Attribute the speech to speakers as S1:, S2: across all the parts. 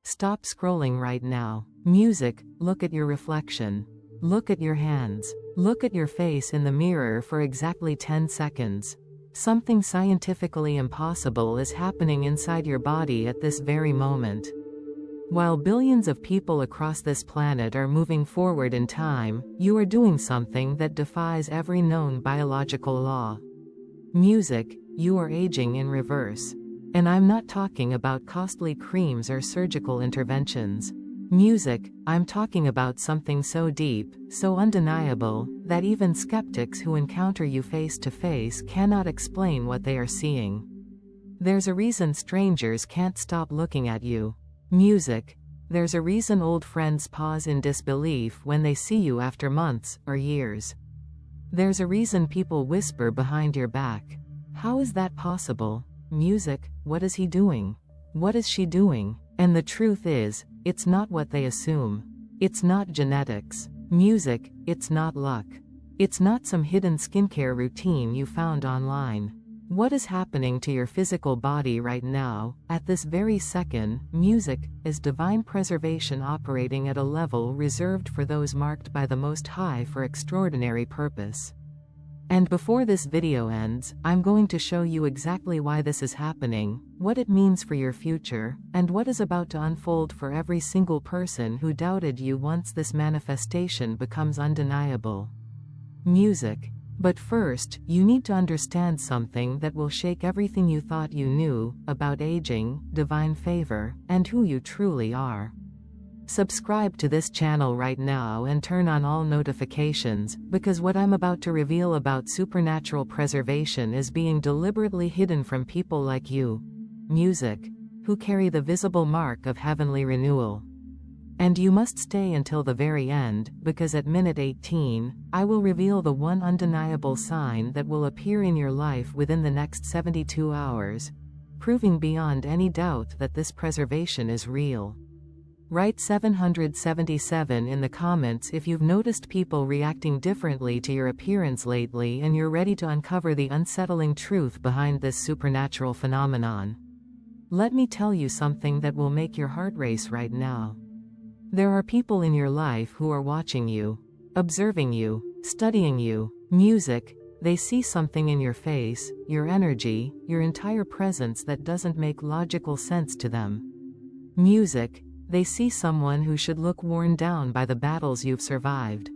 S1: stop scrolling right now. Music, look at your reflection. Look at your hands. Look at your face in the mirror for exactly 10 seconds. Something scientifically impossible is happening inside your body at this very moment. While billions of people across this planet are moving forward in time, you are doing something that defies every known biological law. Music, you are aging in reverse. And I'm not talking about costly creams or surgical interventions. Music, I'm talking about something so deep, so undeniable, that even skeptics who encounter you face to face cannot explain what they are seeing. There's a reason strangers can't stop looking at you. Music, there's a reason old friends pause in disbelief when they see you after months or years. There's a reason people whisper behind your back. How is that possible? Music, what is he doing? What is she doing? And the truth is, it's not what they assume. It's not genetics. Music, it's not luck. It's not some hidden skincare routine you found online. What is happening to your physical body right now, at this very second? Music, is divine preservation operating at a level reserved for those marked by the Most High for extraordinary purpose. And before this video ends, I'm going to show you exactly why this is happening, what it means for your future, and what is about to unfold for every single person who doubted you once this manifestation becomes undeniable. Music. But first, you need to understand something that will shake everything you thought you knew about aging, divine favor, and who you truly are. Subscribe to this channel right now and turn on all notifications, because what I'm about to reveal about supernatural preservation is being deliberately hidden from people like you, music, who carry the visible mark of heavenly renewal. And you must stay until the very end, because at minute 18, I will reveal the one undeniable sign that will appear in your life within the next 72 hours, proving beyond any doubt that this preservation is real. Write 777 in the comments if you've noticed people reacting differently to your appearance lately and you're ready to uncover the unsettling truth behind this supernatural phenomenon. Let me tell you something that will make your heart race right now. There are people in your life who are watching you, observing you, studying you. Music, they see something in your face, your energy, your entire presence that doesn't make logical sense to them. Music, they see someone who should look worn down by the battles you've survived.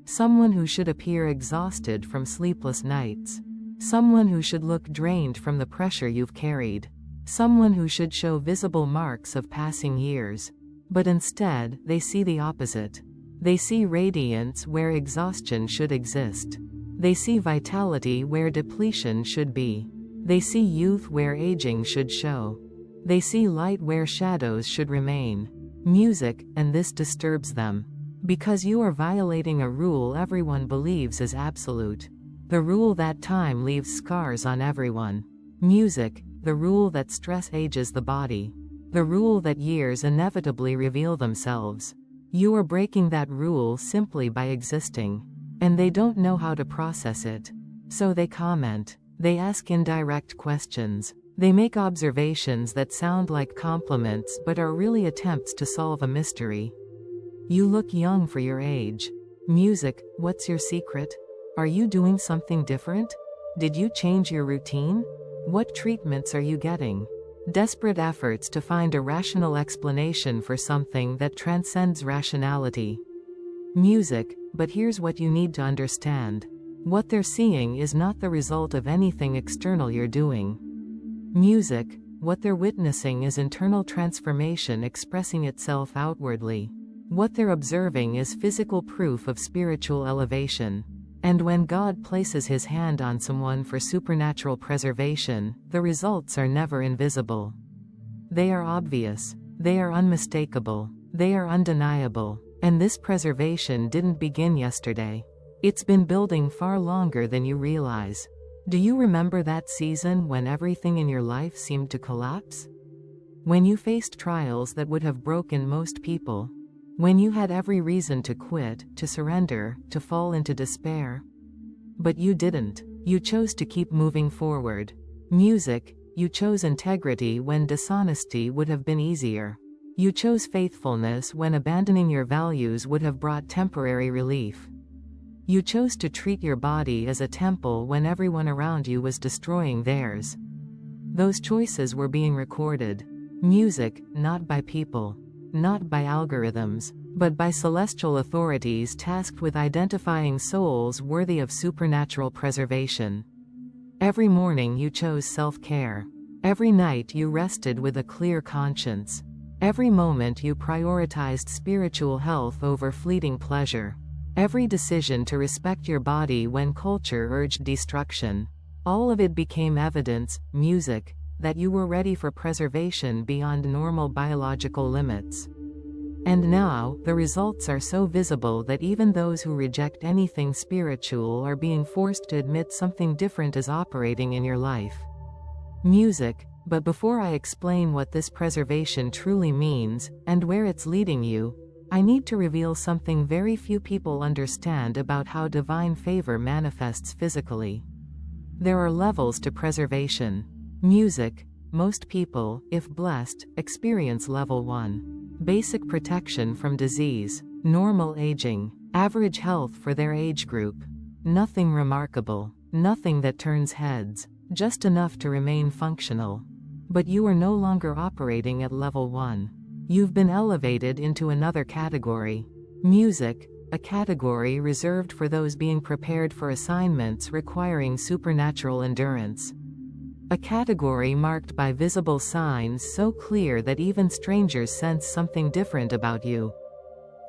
S1: Someone who should appear exhausted from sleepless nights. Someone who should look drained from the pressure you've carried. Someone who should show visible marks of passing years. But instead, they see the opposite. They see radiance where exhaustion should exist. They see vitality where depletion should be. They see youth where aging should show. They see light where shadows should remain. Music, and this disturbs them. Because you are violating a rule everyone believes is absolute. The rule that time leaves scars on everyone. Music, the rule that stress ages the body. The rule that years inevitably reveal themselves. You are breaking that rule simply by existing. And they don't know how to process it. So they comment. They ask indirect questions. They make observations that sound like compliments but are really attempts to solve a mystery. You look young for your age. Music, what's your secret? Are you doing something different? Did you change your routine? What treatments are you getting? Desperate efforts to find a rational explanation for something that transcends rationality. Music, but here's what you need to understand. What they're seeing is not the result of anything external you're doing. Music, what they're witnessing is internal transformation expressing itself outwardly. What they're observing is physical proof of spiritual elevation. And when God places His hand on someone for supernatural preservation, the results are never invisible. They are obvious. They are unmistakable. They are undeniable. And this preservation didn't begin yesterday. It's been building far longer than you realize. Do you remember that season when everything in your life seemed to collapse? When you faced trials that would have broken most people? When you had every reason to quit, to surrender, to fall into despair? But you didn't. You chose to keep moving forward. Music, you chose integrity when dishonesty would have been easier. You chose faithfulness when abandoning your values would have brought temporary relief. You chose to treat your body as a temple when everyone around you was destroying theirs. Those choices were being recorded. Music, not by people, not by algorithms, but by celestial authorities tasked with identifying souls worthy of supernatural preservation. Every morning you chose self-care. Every night you rested with a clear conscience. Every moment you prioritized spiritual health over fleeting pleasure. Every decision to respect your body when culture urged destruction. All of it became evidence, music, that you were ready for preservation beyond normal biological limits. And now, the results are so visible that even those who reject anything spiritual are being forced to admit something different is operating in your life. Music. But before I explain what this preservation truly means, and where it's leading you, I need to reveal something very few people understand about how divine favor manifests physically. There are levels to preservation. Music. Most people, if blessed, experience level 1. Basic protection from disease, normal aging, average health for their age group. Nothing remarkable, nothing that turns heads, just enough to remain functional. But you are no longer operating at level 1. You've been elevated into another category. Music, a category reserved for those being prepared for assignments requiring supernatural endurance. A category marked by visible signs so clear that even strangers sense something different about you.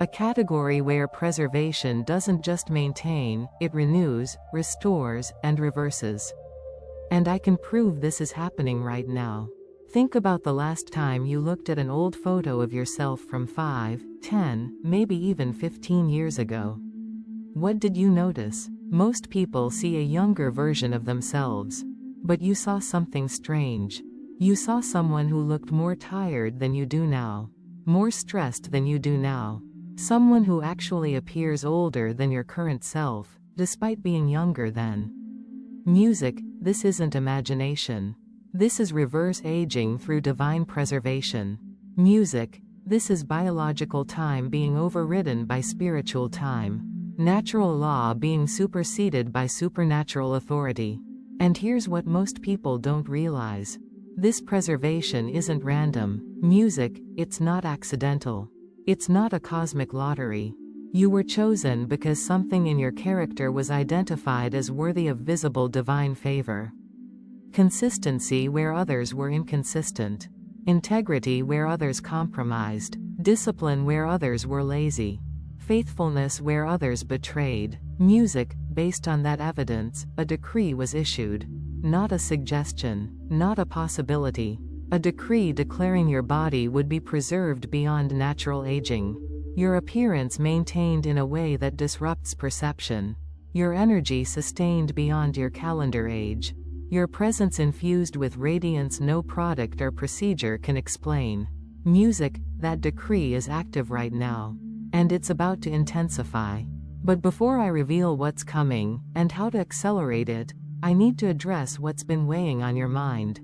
S1: A category where preservation doesn't just maintain, it renews, restores, and reverses. And I can prove this is happening right now. Think about the last time you looked at an old photo of yourself from 5, 10, maybe even 15 years ago. What did you notice? Most people see a younger version of themselves. But you saw something strange. You saw someone who looked more tired than you do now. More stressed than you do now. Someone who actually appears older than your current self, despite being younger then. Music, this isn't imagination. This is reverse aging through divine preservation. Music, this is biological time being overridden by spiritual time. Natural law being superseded by supernatural authority. And here's what most people don't realize. This preservation isn't random. Music, it's not accidental. It's not a cosmic lottery. You were chosen because something in your character was identified as worthy of visible divine favor. Consistency where others were inconsistent. Integrity where others compromised. Discipline where others were lazy. Faithfulness where others betrayed. Music, based on that evidence, a decree was issued. Not a suggestion, not a possibility. A decree declaring your body would be preserved beyond natural aging. Your appearance maintained in a way that disrupts perception. Your energy sustained beyond your calendar age. Your presence infused with radiance no product or procedure can explain. Music, that decree is active right now. And it's about to intensify. But before I reveal what's coming, and how to accelerate it, I need to address what's been weighing on your mind.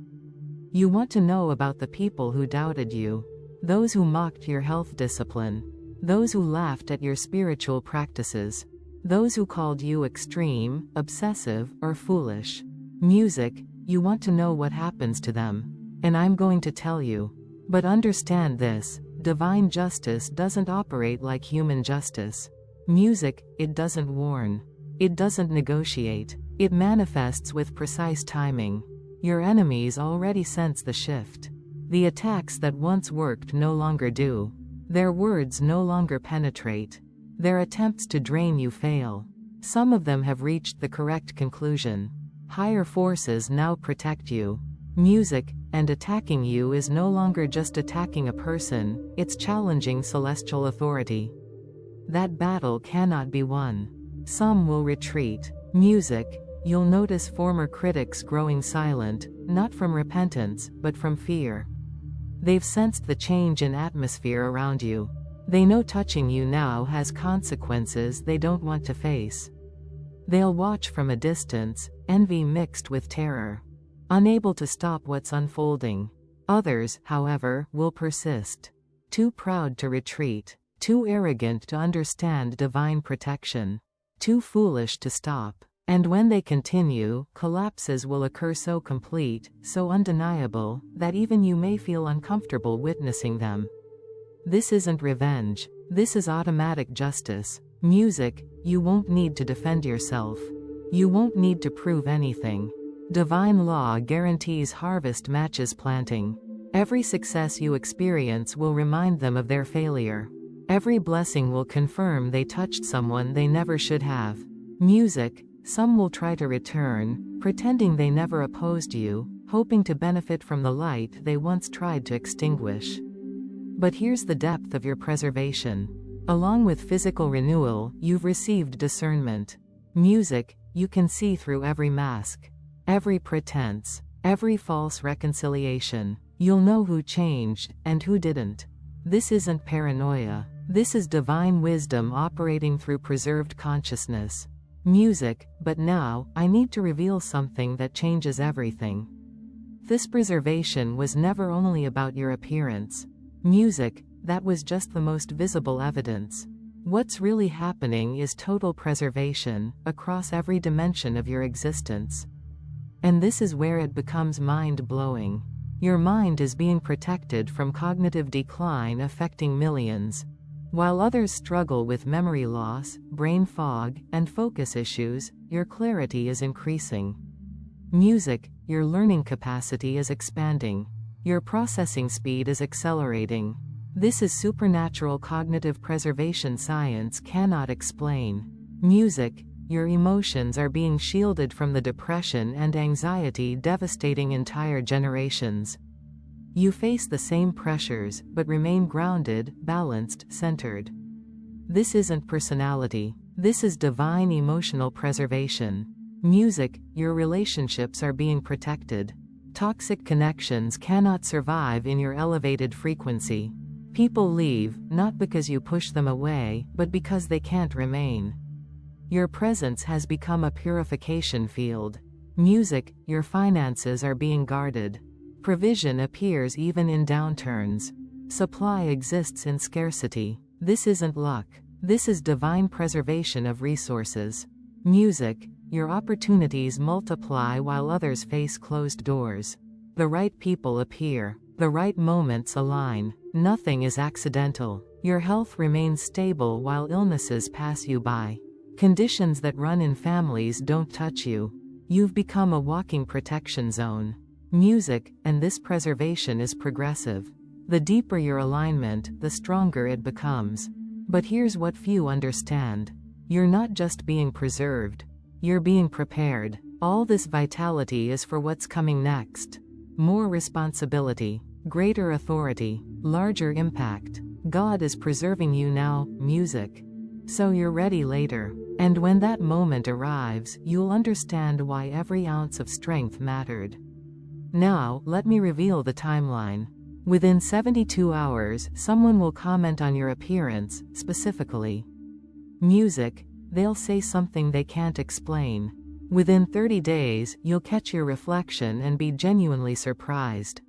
S1: You want to know about the people who doubted you. Those who mocked your health discipline. Those who laughed at your spiritual practices. Those who called you extreme, obsessive, or foolish. Music, you want to know what happens to them. And I'm going to tell you. But understand this, divine justice doesn't operate like human justice. Music, it doesn't warn. It doesn't negotiate. It manifests with precise timing. Your enemies already sense the shift. The attacks that once worked no longer do. Their words no longer penetrate. Their attempts to drain you fail. Some of them have reached the correct conclusion. Higher forces now protect you. Music, and attacking you is no longer just attacking a person, it's challenging celestial authority. That battle cannot be won. Some will retreat. Music, you'll notice former critics growing silent, not from repentance, but from fear. They've sensed the change in atmosphere around you. They know touching you now has consequences they don't want to face. They'll watch from a distance, envy mixed with terror. Unable to stop what's unfolding. Others, however, will persist. too proud to retreat, too arrogant to understand divine protection, too foolish to stop. And when they continue, collapses will occur so complete, so undeniable, that even you may feel uncomfortable witnessing them. This isn't revenge. This is automatic justice. Music, you won't need to defend yourself. You won't need to prove anything. Divine law guarantees harvest matches planting. Every success you experience will remind them of their failure. Every blessing will confirm they touched someone they never should have. Music, some will try to return, pretending they never opposed you, hoping to benefit from the light they once tried to extinguish. But here's the depth of your preservation. Along with physical renewal, you've received discernment. Music, you can see through every mask, every pretense, every false reconciliation. You'll know who changed, and who didn't. This isn't paranoia. This is divine wisdom operating through preserved consciousness. Music, but now, I need to reveal something that changes everything. This preservation was never only about your appearance. Music, that was just the most visible evidence. What's really happening is total preservation, across every dimension of your existence. And this is where it becomes mind-blowing. Your mind is being protected from cognitive decline affecting millions. While others struggle with memory loss, brain fog, and focus issues, your clarity is increasing. Music, your learning capacity is expanding. Your processing speed is accelerating. This is supernatural cognitive preservation science cannot explain. Music, your emotions are being shielded from the depression and anxiety devastating entire generations. You face the same pressures, but remain grounded, balanced, centered. This isn't personality. This is divine emotional preservation. Music, your relationships are being protected. Toxic connections cannot survive in your elevated frequency. People leave, not because you push them away, but because they can't remain. Your presence has become a purification field. Music, your finances are being guarded. Provision appears even in downturns. Supply exists in scarcity. This isn't luck. This is divine preservation of resources. Music, your opportunities multiply while others face closed doors. The right people appear. The right moments align. Nothing is accidental. Your health remains stable while illnesses pass you by. Conditions that run in families don't touch you. You've become a walking protection zone. Music, and this preservation is progressive. The deeper your alignment, the stronger it becomes. But here's what few understand. You're not just being preserved. You're being prepared. All this vitality is for what's coming next. More responsibility, greater authority, larger impact. God is preserving you now, music. So you're ready later. And when that moment arrives, you'll understand why every ounce of strength mattered. Now, let me reveal the timeline. Within 72 hours, someone will comment on your appearance, specifically. Music, they'll say something they can't explain. Within 30 days, you'll catch your reflection and be genuinely surprised.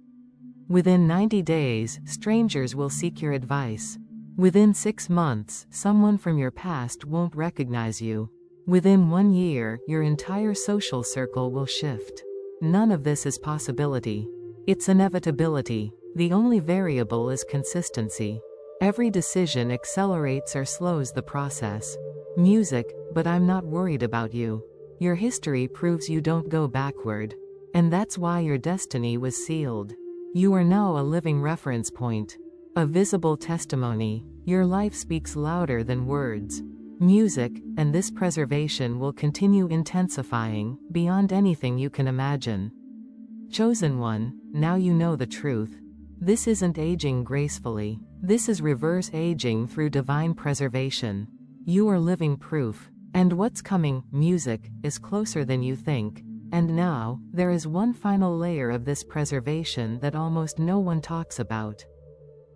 S1: Within 90 days, strangers will seek your advice. Within 6 months, someone from your past won't recognize you. Within 1 year, your entire social circle will shift. None of this is possibility. It's inevitability. The only variable is consistency. Every decision accelerates or slows the process. Music, but I'm not worried about you. Your history proves you don't go backward. And that's why your destiny was sealed. You are now a living reference point. A visible testimony. Your life speaks louder than words. Music, and this preservation will continue intensifying, beyond anything you can imagine. Chosen one, now you know the truth. This isn't aging gracefully. This is reverse aging through divine preservation. You are living proof. And what's coming, music, is closer than you think. And now, there is one final layer of this preservation that almost no one talks about.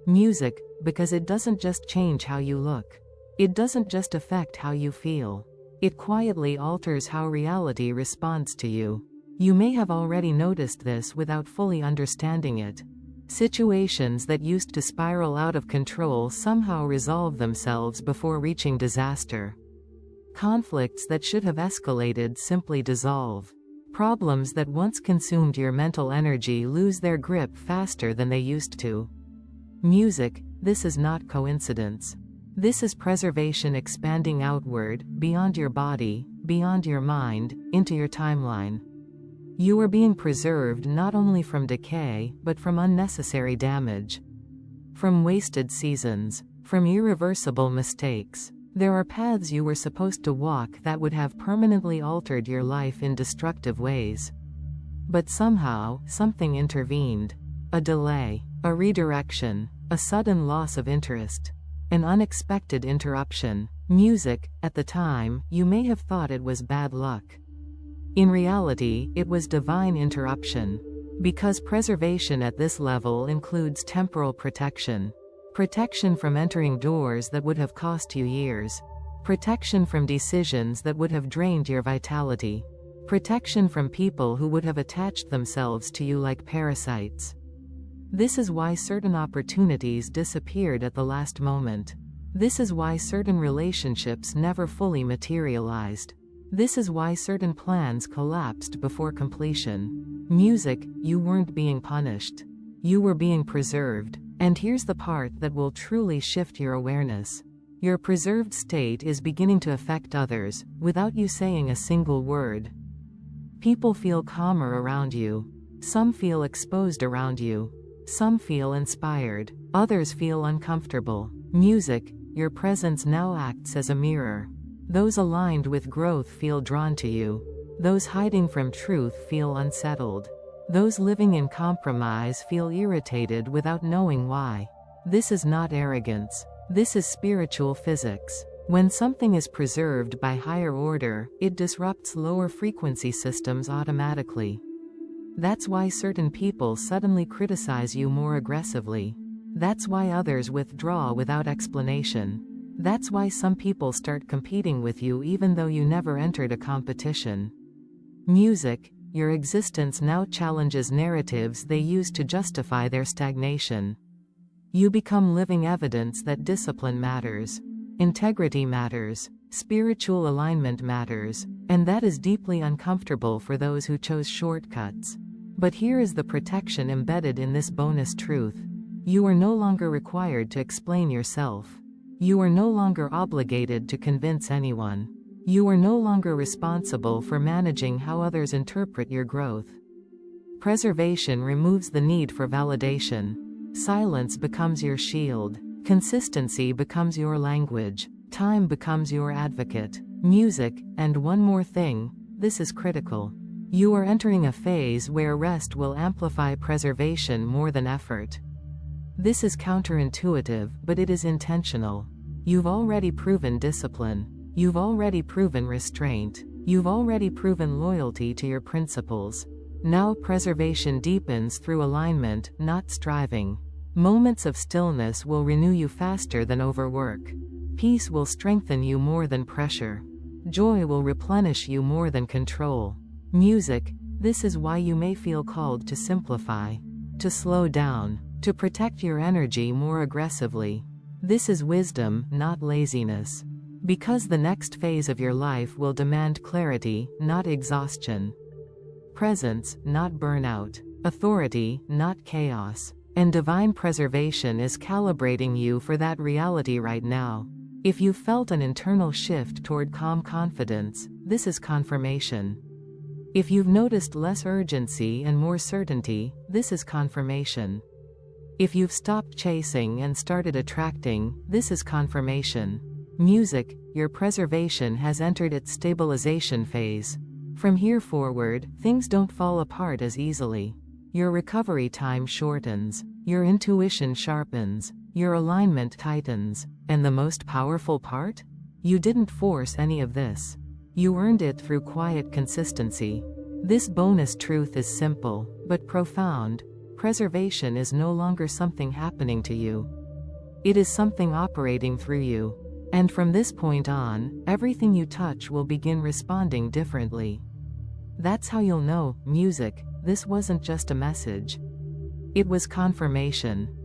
S1: Music, because it doesn't just change how you look. It doesn't just affect how you feel. It quietly alters how reality responds to you. You may have already noticed this without fully understanding it. Situations that used to spiral out of control somehow resolve themselves before reaching disaster. Conflicts that should have escalated simply dissolve. Problems that once consumed your mental energy lose their grip faster than they used to. Music, this is not coincidence. This is preservation expanding outward, beyond your body, beyond your mind, into your timeline. You are being preserved not only from decay, but from unnecessary damage. From wasted seasons. From irreversible mistakes. There are paths you were supposed to walk that would have permanently altered your life in destructive ways. But somehow, something intervened. A delay, a redirection, a sudden loss of interest, an unexpected interruption. Music, at the time, you may have thought it was bad luck. In reality, it was divine interruption. Because preservation at this level includes temporal protection. Protection from entering doors that would have cost you years. Protection from decisions that would have drained your vitality. Protection from people who would have attached themselves to you like parasites. This is why certain opportunities disappeared at the last moment. This is why certain relationships never fully materialized. This is why certain plans collapsed before completion. Music, you weren't being punished. You were being preserved. And here's the part that will truly shift your awareness. Your preserved state is beginning to affect others, without you saying a single word. People feel calmer around you. Some feel exposed around you. Some feel inspired. Others feel uncomfortable. Music, your presence now acts as a mirror. Those aligned with growth feel drawn to you. Those hiding from truth feel unsettled. Those living in compromise feel irritated without knowing why. This is not arrogance. This is spiritual physics. When something is preserved by higher order, it disrupts lower frequency systems automatically. That's why certain people suddenly criticize you more aggressively. That's why others withdraw without explanation. That's why some people start competing with you even though you never entered a competition. Music, your existence now challenges narratives they use to justify their stagnation. You become living evidence that discipline matters, integrity matters, spiritual alignment matters, and that is deeply uncomfortable for those who chose shortcuts. But here is the protection embedded in this bonus truth. You are no longer required to explain yourself. You are no longer obligated to convince anyone. You are no longer responsible for managing how others interpret your growth. Preservation removes the need for validation. Silence becomes your shield. Consistency becomes your language. Time becomes your advocate. Music, and one more thing, this is critical. You are entering a phase where rest will amplify preservation more than effort. This is counterintuitive, but it is intentional. You've already proven discipline. You've already proven restraint. You've already proven loyalty to your principles. Now preservation deepens through alignment, not striving. Moments of stillness will renew you faster than overwork. Peace will strengthen you more than pressure. Joy will replenish you more than control. Music, this is why you may feel called to simplify, to slow down, to protect your energy more aggressively. This is wisdom, not laziness. Because the next phase of your life will demand clarity, not exhaustion. Presence, not burnout. Authority, not chaos. And divine preservation is calibrating you for that reality right now. If you felt an internal shift toward calm confidence, this is confirmation. If you've noticed less urgency and more certainty, this is confirmation. If you've stopped chasing and started attracting, this is confirmation. Music, your preservation has entered its stabilization phase. From here forward, things don't fall apart as easily. Your recovery time shortens, your intuition sharpens, your alignment tightens, and the most powerful part? You didn't force any of this. You earned it through quiet consistency. This bonus truth is simple, but profound. Preservation is no longer something happening to you. It is something operating through you. And from this point on, everything you touch will begin responding differently. That's how you'll know, music, this wasn't just a message. It was confirmation.